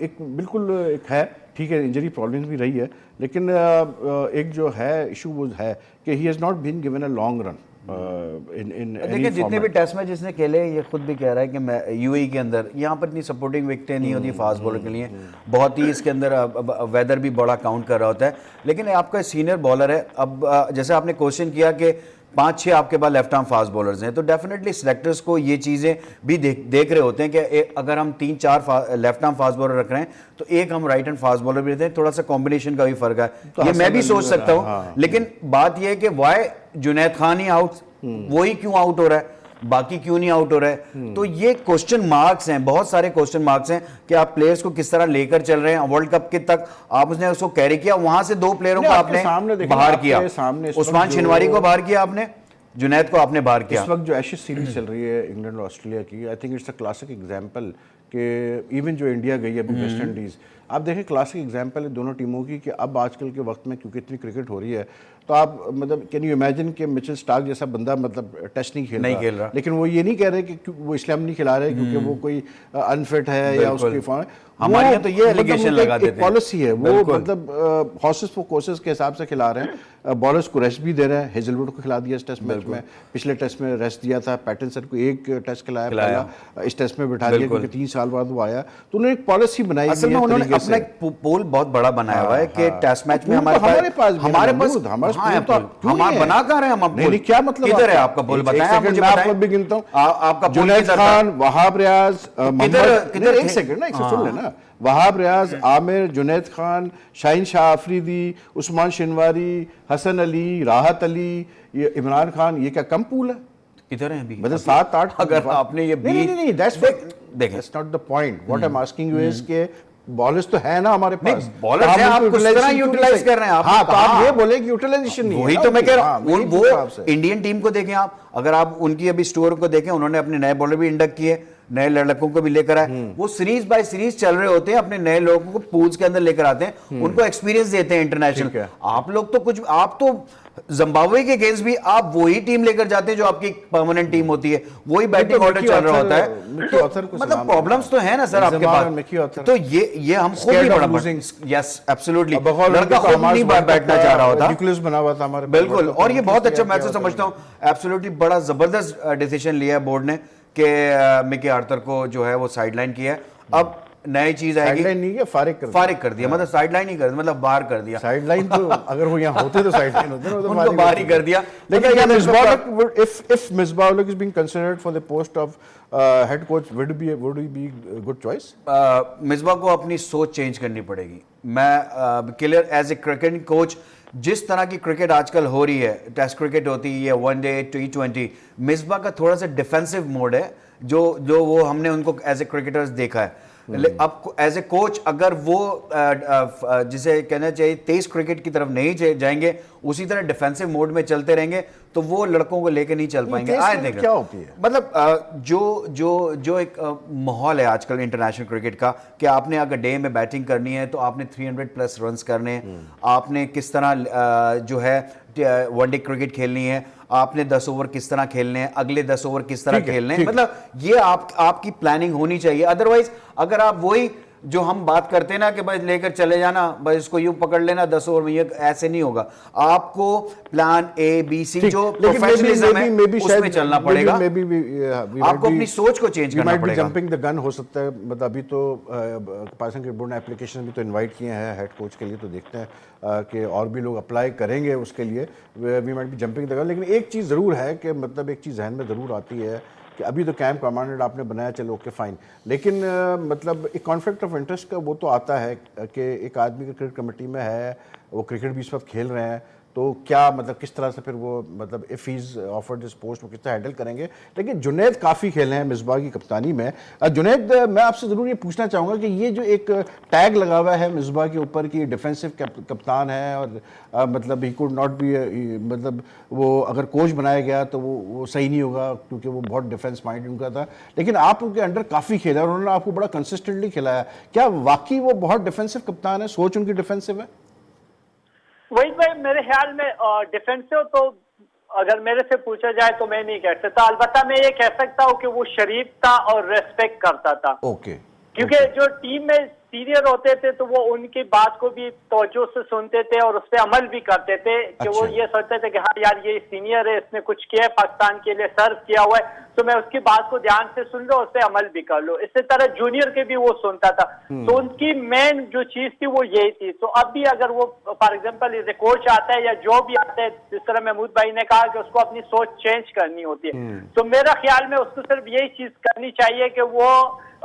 एक बिल्कुल एक है, ठीक है, इंजरी प्रॉब्लम भी रही है, लेकिन एक जो है इशू वो है कि he has not been given a long run देखिए, जितने भी टेस्ट मैच जिसने खेले, ये खुद भी कह रहा है कि मैं यूएई के अंदर, यहाँ पर इतनी सपोर्टिंग विकेटें नहीं होती फास्ट बॉलर के लिए, बहुत ही इसके अंदर वेदर भी बड़ा काउंट कर रहा होता है। लेकिन आपका सीनियर बॉलर है, अब जैसे आपने क्वेश्चन किया कि 5-6 आपके पास लेफ्ट आर्म फास्ट बॉलर्स हैं, तो डेफिनेटली सिलेक्टर्स को ये चीज़ें भी देख रहे होते हैं कि अगर हम 3-4 लेफ्ट आर्म फास्ट बॉलर रख रहे हैं तो एक हम राइट हैंड फास्ट बॉलर भी रहते हैं, थोड़ा सा कॉम्बिनेशन का भी फर्क है। तो ये मैं भी सोच सकता हूँ, लेकिन बात यह है कि वाई जुनैद खान ही आउट, वही क्यों आउट हो रहा है, बाकी क्यों नहीं आउट हो रहा है? तो ये क्वेश्चन मार्क्स हैं, बहुत सारे क्वेश्चन मार्क्स हैं कि आप प्लेयर्स को किस तरह लेकर चल रहे हैं। वर्ल्ड कप के तक आप उसने उसको कैरी किया, वहां से 2 प्लेयरों को आपने बाहर किया, उस्मान शिनवारी को बाहर किया आपने, जुनैद को आपने बाहर किया। इस वक्त जो एशेज सीरीज चल रही है इंग्लैंड और ऑस्ट्रेलिया की, I think it's a classic example कि इवन जो इंडिया गई है अभी वेस्ट इंडीज़, आप देखें क्लासिक एग्जांपल है दोनों टीमों की कि अब आजकल के वक्त में क्योंकि इतनी क्रिकेट हो रही है, तो आप मतलब कैन यू इमेजिन कि मिचेल स्टार्क जैसा बंदा मतलब टेस्ट नहीं खेल रहा, लेकिन वो ये नहीं कह रहे कि वो इसलिए हम नहीं खिला रहे क्योंकि वो कोई अनफिट है या उसकी फॉर्म। हमारे यहाँ तो ये एलिगेशन लगा देते हैं, पॉलिसी है वो, मतलब हॉर्सेस फॉर कोर्सेस के हिसाब से खिला रहे हैं। बॉलर्स को रेस्ट भी दे रहे हैं, हेजलवुड को खिला दिया इस टेस्ट मैच में, पिछले टेस्ट में रेस्ट दिया था, पैटिंसन को एक टेस्ट खिलाया पहला, इस टेस्ट में बिठा दिया क्योंकि 3 साल बाद वो आया। तो उन्होंने एक पॉलिसी बनाई, असल में उन्होंने अपना एक पोल बहुत बड़ा बनाया हुआ है कि टेस्ट मैच में हमारे पास हम बना कर रहे हैं, हम अपने क्या मतलब किधर है आपका पोल, बताएं मुझे, मैं भी गिनता हूं आपका, जुनैद खान, वहाब रियाज, किधर, एक सेकंड ना, एक से सुन लेना, वहाब रियाज, आमिर, जुनैद खान, शाहीन शाह अफरीदी, उस्मान शिनवारी, हसन अली, राहत अली, ये इमरान खान, ये क्या कम पूल है? किधर है अभी? मतलब 7-8। अगर आपने ये नहीं, that's not the point. What I am asking you is के बॉलर्स तो है ना हमारे नहीं, पास, bowlers आप हैं, आप उनको किस तरह utilization क्यों नहीं utilize सही? कर रहे हैं? आपने हाँ, तो कहा। आप ये बोले कि यूटिलाइजेशन नहीं है वही ना तो मैं उनकी। कह रहा हाँ, हूं, वही वो पूछा आपसे। इंडियन टीम को देखें आप, अगर आप उनकी अभी स्टोर को देखें, उन्होंने अपने नए बॉलर भी इंडक्ट किए, नए लड़कों को भी लेकर आए, वो सीरीज बाय सीरीज चल रहे होते हैं, अपने नए लोगों को पूल्स के अंदर लेकर आते हैं, उनको एक्सपीरियंस देते हैं ठीक इंटरनेशनल। है। आप लोग तो कुछ, आप तो जिम्बाब्वे के अगेंस्ट भी आप वही टीम लेकर जाते हैं जो आपकी परमानेंट टीम होती है, वही बैटिंग ऑर्डर चल रहा होता है, तो मतलब प्रॉब्लम्स तो है ना सर आपके पास। तो ये हम खुद नहीं पढ़ा, यस एब्सोल्युटली, लड़का खुद नहीं बैठना चाह रहा होता, न्यूक्लियस बना हुआ था हमारे, बिल्कुल। और ये बहुत अच्छा, मैं तो समझता हूँ एब्सोल्युटली बड़ा जबरदस्त डिसीजन लिया है बोर्ड ने कि मिकी आर्थर को जो है वो साइडलाइन किया है। अब नई चीज आएगी, साइडलाइन नहीं है, फारिग कर दिया, मतलब साइडलाइन ही कर दिया, मतलब बाहर कर दिया। साइडलाइन तो अगर वो यहाँ होते तो साइडलाइन होते ना, उनको बाहर ही कर दिया। लेकिन क्या if Misbah Ullah is being considered for the post of head coach, would he be a good choice? Misbah को अपनी सोच चेंज करनी पड़ेगी। मैं clear as a cricket coach, जिस तरह की क्रिकेट आजकल हो रही है, टेस्ट क्रिकेट होती है, वनडे, T20, मिसबा का थोड़ा सा डिफेंसिव मोड है, जो वो हमने उनको एज ए क्रिकेटर्स देखा है। अब एज ए कोच अगर वो जिसे कहना चाहिए तेज क्रिकेट की तरफ नहीं जाएंगे, उसी तरह डिफेंसिव मोड में चलते रहेंगे, तो वो लड़कों को लेकर नहीं चल पाएंगे। आए देखें क्या होती है, मतलब जो एक माहौल है आजकल इंटरनेशनल क्रिकेट का, कि आपने अगर डे में बैटिंग करनी है तो आपने 300 प्लस रन्स करने हैं, आपने किस तरह जो है वनडे क्रिकेट खेलनी है, आपने 10 ओवर किस तरह खेलने हैं, अगले 10 ओवर किस तरह खेलने हैं, मतलब ये आपकी प्लानिंग होनी चाहिए। अदरवाइज अगर आप वही जो हम बात करते हैं ना कि भाई लेकर चले जाना, भाई इसको यूं पकड़ लेना 10 ओवर में, ये ऐसे नहीं होगा। आपको प्लान ए बी सी जो प्रोफेशनलिज्म है उसमें चलना पड़ेगा, आपको अपनी सोच को चेंज करना पड़ेगा। जंपिंग द गन हो सकता है, मतलब अभी तो पाकिस्तान क्रिकेट बोर्ड ने एप्लीकेशन भी तो इनवाइट किए हैं हेड कोच के लिए, तो देखते हैं कि और भी लोग अप्लाई करेंगे उसके लिए, we might be jumping the gun. लेकिन एक चीज़ ज़रूर है कि मतलब एक चीज़ जहन में ज़रूर आती है कि अभी तो कैंप कमांडेंट आपने बनाया, चलो ओके फाइन, लेकिन मतलब एक कॉन्फ्लिक्ट ऑफ इंटरेस्ट का वो तो आता है कि एक आदमी की क्रिकेट कमेटी में है, वो क्रिकेट भी इस वक्त खेल रहे हैं, तो क्या मतलब किस तरह से फिर वो मतलब if he is offered this post वो किस तरह हैंडल करेंगे। लेकिन जुनैद काफ़ी खेले हैं मिसबाह की कप्तानी में। जुनैद, मैं आपसे ज़रूर ये पूछना चाहूँगा कि ये जो एक टैग लगा हुआ है मिसबाह के ऊपर कि डिफेंसिव कप्तान है और मतलब ही कुड नॉट बी, मतलब वो अगर कोच बनाया गया तो वो सही नहीं होगा क्योंकि वो बहुत डिफेंस माइंड उनका था, लेकिन आप उनके अंडर काफ़ी खेला और उन्होंने आपको बड़ा कंसिस्टेंटली खिलाया। क्या वाकई वो बहुत डिफेंसिव कप्तान है, सोच उनकी डिफेंसिव है? वही भाई, मेरे ख्याल में डिफेंसिव तो अगर मेरे से पूछा जाए तो मैं नहीं कह सकता, अलबत्ता मैं ये कह सकता हूँ कि वो शरीफ था और रेस्पेक्ट करता था। ओके। क्योंकि जो टीम में सीनियर होते थे तो वो उनकी बात को भी तवज्जो से सुनते थे और उस पर अमल भी करते थे कि वो ये सोचते थे कि हाँ यार ये सीनियर है, इसने कुछ किया है, पाकिस्तान के लिए सर्व किया हुआ है, तो मैं उसकी बात को ध्यान से सुन लो, उस पर अमल भी कर लो। इसी तरह जूनियर के भी वो सुनता था, तो उनकी मेन जो चीज थी वो यही थी। तो अब भी अगर वो for example is a coach आता है या जो भी आता है, जिस तरह महमूद भाई ने कहा कि उसको अपनी सोच चेंज करनी होती है, तो मेरा ख्याल में उसको सिर्फ यही चीज करनी चाहिए कि वो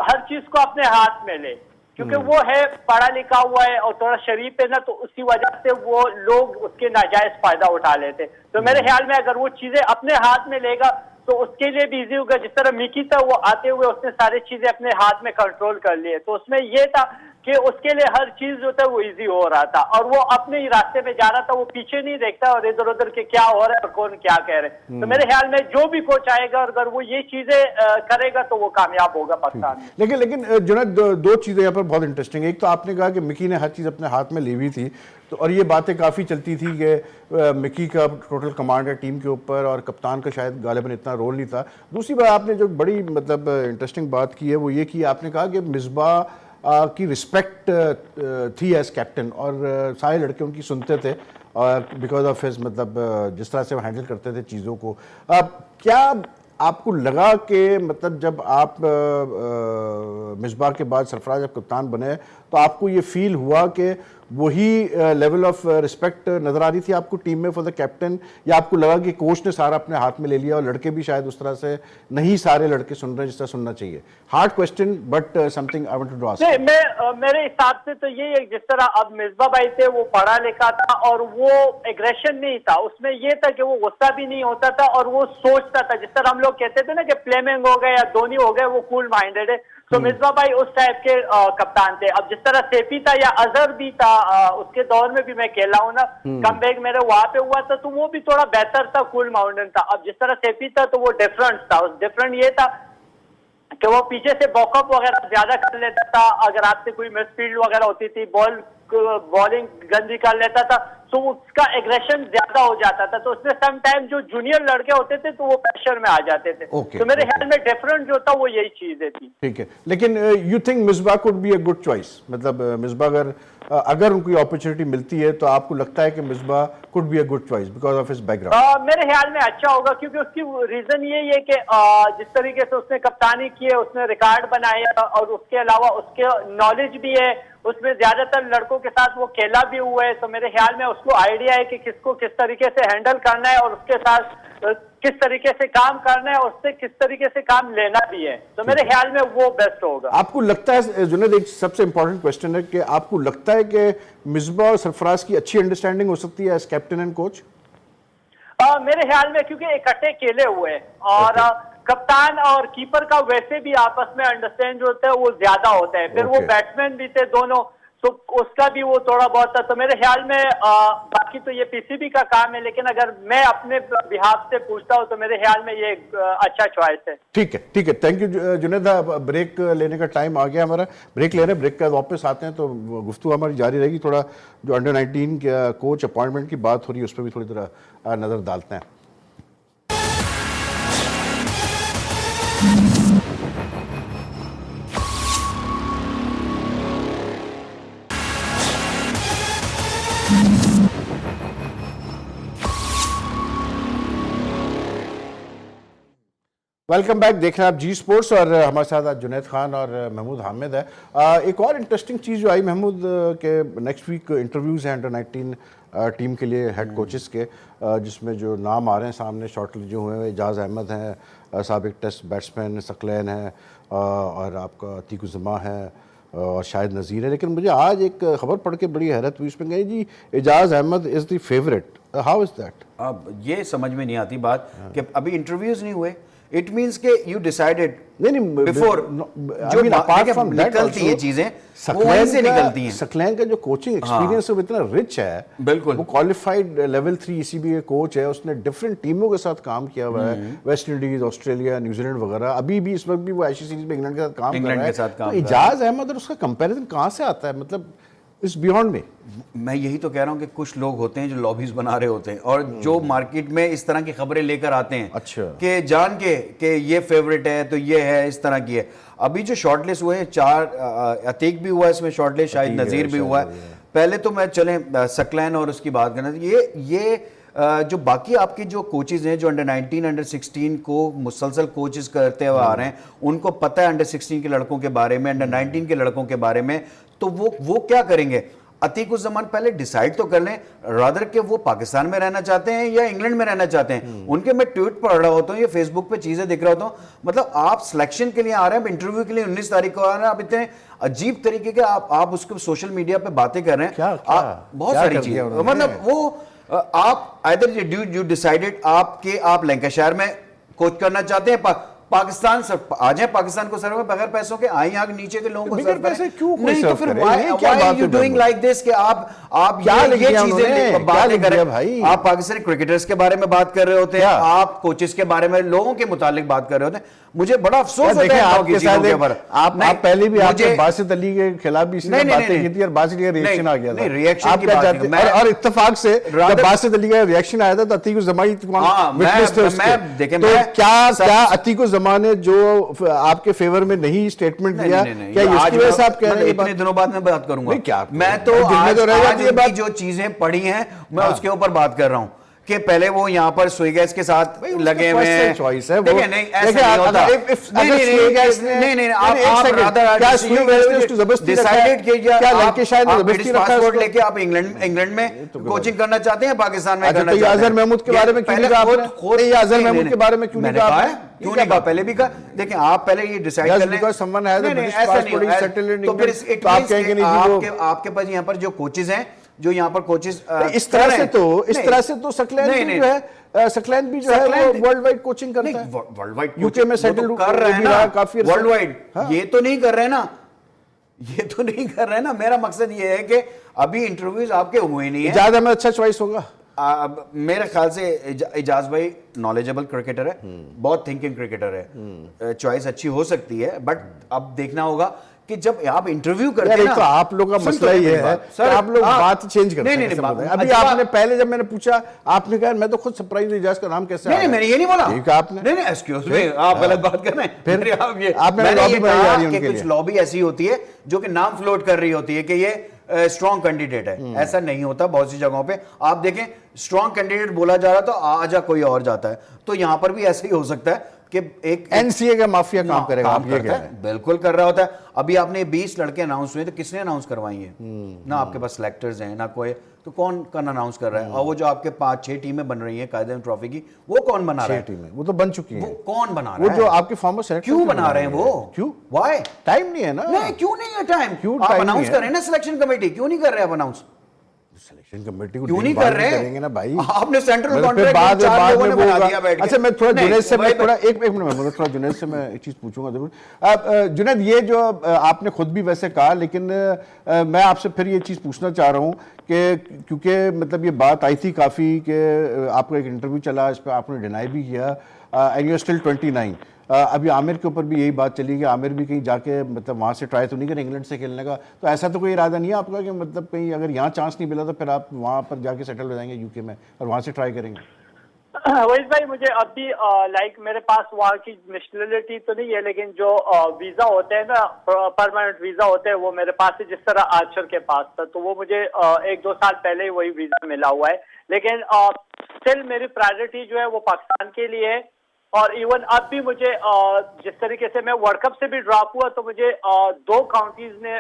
हर चीज को अपने हाथ में ले, क्योंकि वो है पढ़ा लिखा हुआ है और थोड़ा शरीफ है ना, तो उसी वजह से वो लोग उसके नाजायज फायदा उठा लेते। तो मेरे ख्याल में अगर वो चीजें अपने हाथ में लेगा तो उसके लिए भी इजी होगा। जिस तरह मिकी था, वो आते हुए उसने सारी चीजें अपने हाथ में कंट्रोल कर लिए, तो उसमें ये था कि उसके लिए हर चीज जो था वो इजी हो रहा था और वो अपने ही रास्ते में जा रहा था, वो पीछे नहीं देखता और इधर उधर के क्या हो रहा है और कौन क्या कह रहे हैं। तो मेरे ख्याल में जो भी कोच आएगा और अगर वो ये चीजें करेगा तो वो कामयाब होगा पाकिस्तान में। लेकिन जुनैद, दो चीजें यहाँ पर बहुत इंटरेस्टिंग है। एक तो आपने कहा कि मिकी ने हर चीज अपने हाथ में ली हुई थी, तो और ये बातें काफ़ी चलती थी कि मिकी का टोटल कमांड है टीम के ऊपर और कप्तान का शायद गालिबन इतना रोल नहीं था। दूसरी बात आपने जो बड़ी मतलब इंटरेस्टिंग बात की है वो ये कि आपने कहा कि मिसबाह की रिस्पेक्ट थी एज कैप्टन और सारे लड़के उनकी सुनते थे और बिकॉज ऑफ हिज मतलब जिस तरह से वो हैंडल करते थे चीज़ों को। क्या आपको लगा कि मतलब जब आप मिसबाह के बाद सरफराज जब कप्तान बने तो आपको ये फील हुआ कि वही लेवल ऑफ रिस्पेक्ट नज़र आ रही थी आपको टीम में फॉर द कैप्टन, या आपको लगा कि कोच ने सारा अपने हाथ में ले लिया और लड़के भी शायद उस तरह से नहीं सारे लड़के सुन रहे हैं जिस तरह सुनना चाहिए? Hard question but something I wanted to ask. नहीं, मैं मेरे हिसाब से तो यही है, जिस तरह अब मिसबा भाई थे वो पढ़ा लिखा था और वो एग्रेशन नहीं था, उसमें ये था कि वो गुस्सा भी नहीं होता था और वो सोचता था। जिस तरह हम लोग कहते थे ना कि फ्लेमिंग हो गए या धोनी हो गए वो कूल माइंडेड है, तो मिसबा भाई उस टाइप के कप्तान थे। अब जिस तरह सेफी था या अजहर भी था, उसके दौर में भी मैं खेला हूं ना, कम बैक मेरे वहां पे हुआ था, तो वो भी थोड़ा बेहतर था, कूल माउंटेन था। अब जिस तरह सेफी था तो वो डिफरेंट था। उस डिफरेंट ये था कि वो पीछे से बॉकअप वगैरह ज्यादा कर लेता था, अगर आपसे कोई मिसफील्ड वगैरह होती थी, बॉलिंग गंदी कर लेता था, तो उसका एग्रेशन ज्यादा हो जाता था। तो उसमें सम टाइम जो जूनियर लड़के होते थे तो वो प्रेशर में आ जाते थे। तो मेरे ख्याल में डिफरेंट जो था वो यही चीजें थी। ठीक है, लेकिन you think Misbah could be a good choice? मतलब मिसबा अगर उनको अपॉर्चुनिटी मिलती है तो आपको लगता है कि Misbah could be a good choice because of his background? मेरे ख्याल में अच्छा होगा, क्योंकि उसकी रीजन यही है कि जिस तरीके से उसने कप्तानी की है, उसने रिकॉर्ड बनाया, और उसके अलावा उसके नॉलेज भी है, उसमें ज्यादातर लड़कों के साथ वो खेला भी हुआ है। तो मेरे ख्याल में उसको आइडिया है कि किसको किस तरीके से हैंडल करना है और उसके साथ किस तरीके से काम करना है और उससे किस तरीके से काम लेना भी है। तो मेरे ख्याल में वो बेस्ट होगा। आपको लगता है जुनैद, एक सबसे इंपॉर्टेंट क्वेश्चन है कि आपको लगता है कि मिसबा और सरफराज की अच्छी अंडरस्टैंडिंग हो सकती है एज कैप्टन एंड कोच? मेरे ख्याल में, क्योंकि इकट्ठे खेले हुए हैं और कप्तान और कीपर का वैसे भी आपस में अंडरस्टैंड जो होता है वो ज्यादा होता है। फिर वो बैट्समैन भी थे दोनों, तो उसका भी वो थोड़ा बहुत था। तो मेरे ख्याल में बाकी तो ये पीसीबी का काम है, लेकिन अगर मैं अपने बिहाफ से पूछता हूँ तो मेरे ख्याल में ये अच्छा चॉइस है। ठीक है, ठीक है, थैंक यू जुनैद। ब्रेक लेने का टाइम आ गया हमारा, ब्रेक ले रहे हैं, ब्रेक के बाद वापस आते हैं तो गुफ्तगू हमारी जारी रहेगी। थोड़ा जो अंडर 19 कोच अपॉइंटमेंट की बात हो रही है उस पर भी थोड़ी तरह नजर डालते हैं। वेलकम बैक, देख रहे हैं आप जी स्पोर्ट्स और हमारे साथ आज जुनैद खान और महमूद हामिद है। एक और इंटरेस्टिंग चीज़ जो आई महमूद के नेक्स्ट वीक इंटरव्यूज़ हैं अंडर 19 टीम के लिए हेड कोचेस के, जिसमें जो नाम आ रहे हैं सामने शॉर्टलिस्ट जो हुए हैं, एजाज़ अहमद हैं, साबिक टेस्ट बैट्समैन सकलैन है, और आपका अतीकुज़्ज़मा है और शायद नज़ीर है। लेकिन मुझे आज एक खबर पढ़ के बड़ी हैरत हुई, इसमें कही जी Ejaz Ahmed is the favourite. How is that? अब ये समझ में नहीं आती बात कि अभी इंटरव्यूज नहीं हुए। इट मींस के यू डिसाइडेड नहीं बिफोर जो अपार्ट फ्रॉम निकलती है चीजें वो वहीं से निकलती हैं। सकलैन का जो कोचिंग एक्सपीरियंस है वो इतना रिच है, बिल्कुल। वो क्वालिफाइड लेवल 3 ECB के कोच है, उसने डिफरेंट टीमों के साथ काम किया हुआ है, वेस्ट इंडीज, ऑस्ट्रेलिया, न्यूजीलैंड वगैरह। अभी भी इस वक्त भी वो एशिया सीरीज में इंग्लैंड के साथ काम कर रहा है। तो एजाज अहमद और उसका कंपैरिजन कहाँ से आता है? मतलब इस बियॉन्ड में मैं यही तो कह रहा हूँ कि कुछ लोग होते हैं जो लॉबीज बना रहे होते हैं और जो मार्केट में इस तरह की खबरें लेकर आते हैं। अच्छा। कि जान के कि ये फेवरेट है तो ये है, इस तरह की है। अभी जो शॉर्टलिस्ट हुए हैं 4, अतीक भी हुआ है इसमें शॉर्टलिस्ट, शायद नज़ीर भी हुआ है। पहले तो मैं चले सकलैन और उसकी बात करना, ये जो बाकी आपके जो कोचेज हैं जो अंडर 19 अंडर 16 को मुसलसल कोचेस करते हुए आ रहे हैं, उनको पता है अंडर 16 के लड़कों के बारे में, अंडर 19 के लड़कों के बारे में, तो वो क्या करेंगे? अतीकुज़्ज़मान पहले डिसाइड तो कर लें रादर के वो पाकिस्तान में रहना चाहते हैं या इंग्लैंड में रहना चाहते हैं। उनके मैं ट्वीट पढ़ रहा होता हूँ या फेसबुक पे चीजें दिख रहा होता हूँ। मतलब आप सिलेक्शन के लिए आ रहे हैं, इंटरव्यू के लिए 19 तारीख को आ रहे हैं, आप इतने अजीब तरीके के आप उसको सोशल मीडिया पे बातें कर रहे हैं। बहुत सारी चीजें, मतलब वो आप आइदर यू डिसाइडेड आप लैंकाशायर में कोच करना चाहते हैं, पाकिस्तान सर आ जाए, पाकिस्तान को सर्व बगैर पैसों के आए यहाँ नीचे के लोगों को सर्व पैसे क्यों नहीं, तो फिर why you doing like this कि आप क्या ये चीजें बातें कर रहे हैं भाई? आप पाकिस्तानी क्रिकेटर्स के बारे में बात कर रहे होते हैं, आप कोचेस के बारे में, लोगों के मुतालिक बात कर रहे होते हैं। मुझे बड़ा अफसोस होता है आपके साथ। आप पहले भी आपने बासित अली के खिलाफ भी इसने बातें की थी और बासित का रिएक्शन आ गया था। रिएक्शन की बात नहीं, और इत्तेफाक से जब बासित अली का रिएक्शन आया था तो अतीकुज़्ज़मा विटनेस थे उसके। तो क्या अतीकुज़्ज़मा ने जो आपके फेवर में नहीं स्टेटमेंट दिया, क्या इसकी वजह से आप कह रहे हैं? इतने दिनों बाद मैं बात करूंगा। क्या मैं तो आज जो चीजें पढ़ी हैं मैं उसके ऊपर बात कर रहा हूं कि पहले वो यहाँ पर सुई गैस के साथ लगे हुए हैं। चॉइस है वो। नहीं ऐसा नहीं होता। नहीं आप डिसाइडेड कीजिए, आप ब्रिटिश पासपोर्ट लेके आप इंग्लैंड में कोचिंग करना चाहते हैं, पाकिस्तान में करना चाहते हैं। अजहर महमूद के बारे में क्यों नहीं कहा आपने? अजहर महमूद के बारे में क्यों नहीं कहा? क्यों नहीं कहा? पहले भी कहा। देखिए आप पहले ये डिसाइड कर लें। आपके पास यहाँ पर जो कोचेज हैं जो यहाँ पर कोचेस इस तरह से तो सकलैन भी जो है वो वर्ल्ड वाइड कोचिंग करता है, वर्ल्ड वाइड यूके में सेटल कर रहे हैं ना काफी वर्ल्ड वाइड। ये तो नहीं कर रहे ना, मेरा मकसद ये है कि अभी इंटरव्यूज आपके हुए नहीं है। ज्यादा में अच्छा चॉइस होगा मेरे ख्याल से इजाज भाई नॉलेजेबल क्रिकेटर है, बहुत थिंकिंग क्रिकेटर है, चॉइस अच्छी हो सकती है, बट अब देखना होगा कि जब आप इंटरव्यू करते हैं ना, तो आप लोग का मसला ये है सर, आप लोग बात चेंज करते हैं। नहीं, अभी आपने पहले जब मैंने पूछा आपने कहा मैं तो खुद सरप्राइज हूं इजाज का नाम कैसे नहीं, मैंने ये नहीं बोला, ठीक है आपने, नहीं एक्सक्यूज मी, आप गलत बात कर रहे हैं। फिर आपने लॉबी बनाई जा रही है उनके लिए, कुछ लॉबी ऐसी होती है जो कि नाम फ्लोट कर रही होती है कि ये स्ट्रॉन्ग कैंडिडेट है, ऐसा नहीं होता। बहुत सी जगहों पे आप देखें स्ट्रॉन्ग कैंडिडेट बोला जा रहा तो आजा कोई और जाता है, तो यहां पर भी ऐसे ही हो सकता है कि एक एनसीए का माफिया काम करेगा, आप ये कह रहे हैं। बिल्कुल कर रहा होता है। अभी आपने 20 लड़के अनाउंस हुए तो किसने अनाउंस करवाई है? ना आपके पास सिलेक्टर्स हैं ना कोई, तो कौन अनाउंस कर रहा है? और वो जो आपके 5-6 टीमें बन रही हैं कायदे ट्रॉफी की, वो कौन बना रहा है? टीमें वो तो बन चुकी हैं, वो कौन बना रहा है? वो जो आपके फॉर्मर सेलेक्टर क्यों बना रहे हैं वो? क्यों? व्हाई? टाइम नहीं है ना। नहीं, क्यों नहीं है टाइम? क्यों आप टाइम अनाउंस करें ना, सिलेक्शन कमेटी क्यों नहीं कर रहे आप अनाउंस? सिलेक्शन कमेटी को क्यों नहीं कर रहे? करेंगे ना भाई, आपने सेंट्रल कॉन्ट्रैक्ट बाद में बना दिया बैठ के। अच्छा मैं थोड़ा जुनैद से मैं थोड़ा एक मिनट में थोड़ा जुनैद से मैं एक चीज पूछूंगा जरूर। जुनैद, ये जो आपने खुद भी वैसे कहा, लेकिन मैं आपसे फिर ये चीज पूछना चाह रहा हूँ कि क्योंकि मतलब ये बात आई थी काफी कि आपका एक इंटरव्यू चला, इस पर आपने डिनाई भी किया, एंड यू स्टिल 29। अभी आमिर के ऊपर भी यही बात चली कि आमिर भी कहीं जाके मतलब वहाँ से ट्राई तो नहीं करें इंग्लैंड से खेलने का, तो ऐसा तो कोई इरादा नहीं है आपका कि मतलब कहीं अगर यहाँ चांस नहीं मिला तो फिर आप वहाँ पर जाके सेटल हो जाएंगे यूके में और वहाँ से ट्राई करेंगे? वहीद भाई, मुझे अभी लाइक मेरे पास वहाँ की नेशनलिटी तो नहीं है, लेकिन जो वीजा होते हैं ना, परमानेंट वीजा होते हैं, वो मेरे पास है, जिस तरह आर्चर के पास था, तो वो मुझे 1-2 साल पहले ही वही वीजा मिला हुआ है। लेकिन स्टिल मेरी प्रायोरिटी जो है वो पाकिस्तान के लिए है। और इवन अब भी मुझे जिस तरीके से मैं वर्ल्ड कप से भी ड्रॉप हुआ, तो मुझे 2 काउंटीज ने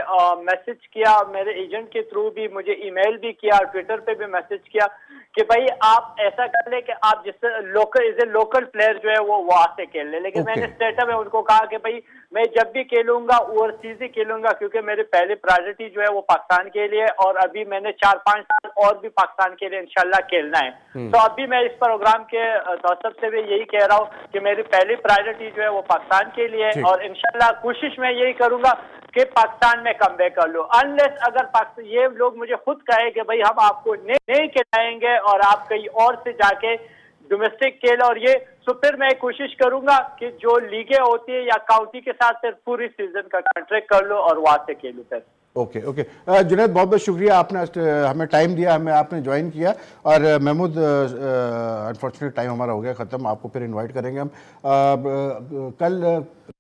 मैसेज किया, मेरे एजेंट के थ्रू भी मुझे ईमेल भी किया, ट्विटर पे भी मैसेज किया कि भाई आप ऐसा कर ले कि आप जिस लोकल प्लेयर जो है वो वहां से खेल ले। लेकिन मैंने स्टेटअप में उनको कहा कि भाई मैं जब भी खेलूंगा ओवरसीज ही खेलूंगा, क्योंकि मेरी पहली प्रायोरिटी जो है वो पाकिस्तान के लिए, और अभी मैंने 4-5 साल और भी पाकिस्तान के लिए इंशाल्लाह खेलना है। तो अभी मैं इस प्रोग्राम के दौसब से भी यही कह रहा हूँ कि मेरी पहली प्रायोरिटी जो है वो पाकिस्तान के लिए है, और इंशाल्लाह कोशिश मैं यही करूंगा कि पाकिस्तान में कमबैक कर लो। अनलेस अगर ये लोग मुझे खुद कहे कि भाई हम आपको नहीं खिलाएंगे और आप कहीं और से जाके डोमेस्टिक खेल, और ये तो फिर मैं कोशिश करूंगा कि जो लीगें होती है या काउंटी के साथ फिर पूरी सीजन का कॉन्ट्रैक्ट कर लो और वहां से खेलूं फिर। ओके जुनैद, बहुत बहुत शुक्रिया, आपने हमें टाइम दिया, हमें आपने ज्वाइन किया। और महमूद, अनफॉर्चुनेट टाइम हमारा हो गया ख़त्म, आपको फिर इनवाइट करेंगे हम। कल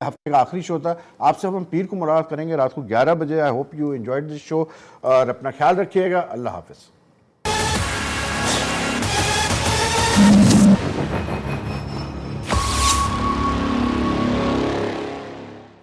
हफ्ते का आखिरी शो था, आपसे हम पीर को मुलाकात करेंगे रात को 11 बजे। I hope you enjoyed this show, और अपना ख्याल रखिएगा। अल्लाह हाफिज़।